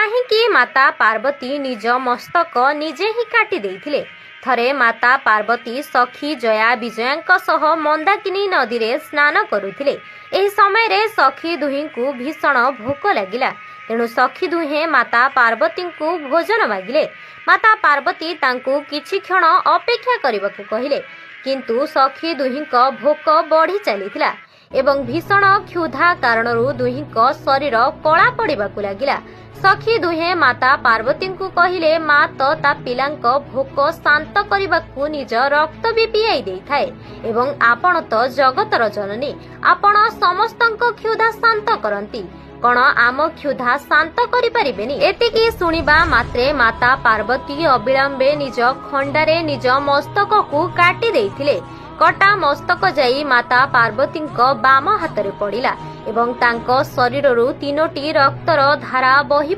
काहेकि माता पार्वती निज मस्तक निजे ही काटी देइथिले। थरे माता पार्वती सखी जया विजयांक सह मंदाकिनी नदी रे स्नान करुथिले। एही समय रे सखी दुहीं को भीषण भोक लागिला। तेणु सखी दुहे माता पार्वती को भोजन मागिले। माता पार्वती तांकू किछि क्षण अपेक्षा करबाकू कहिले, किंतु सखी दुहींक भोक बढ़ी चलीथिला एवं भीषण क्षुधा कारणरू दुहींक शरीर कला पड़िबाकू लागिला। सखी दुहे माता पार्वती को कहिले, मां तो ता पिलांक भोक शांत करबाकू निज रक्त भी पियाई देई थाए एवं आपण तो जगतर जननी, आपण समस्तंक क्षुधा शांत करंती, कण आम क्षुधा शांत करि परिबेनी। एतिकी सुनिबा मात्रे माता पार्वती अविलंबे निज खंडारे निज मस्तक को काटी देइथिले। कटा मस्तक जाई माता पार्वती बाम हाथ रे पड़िला एवं तांको शरीररू 3टी रक्तर धारा बहिबा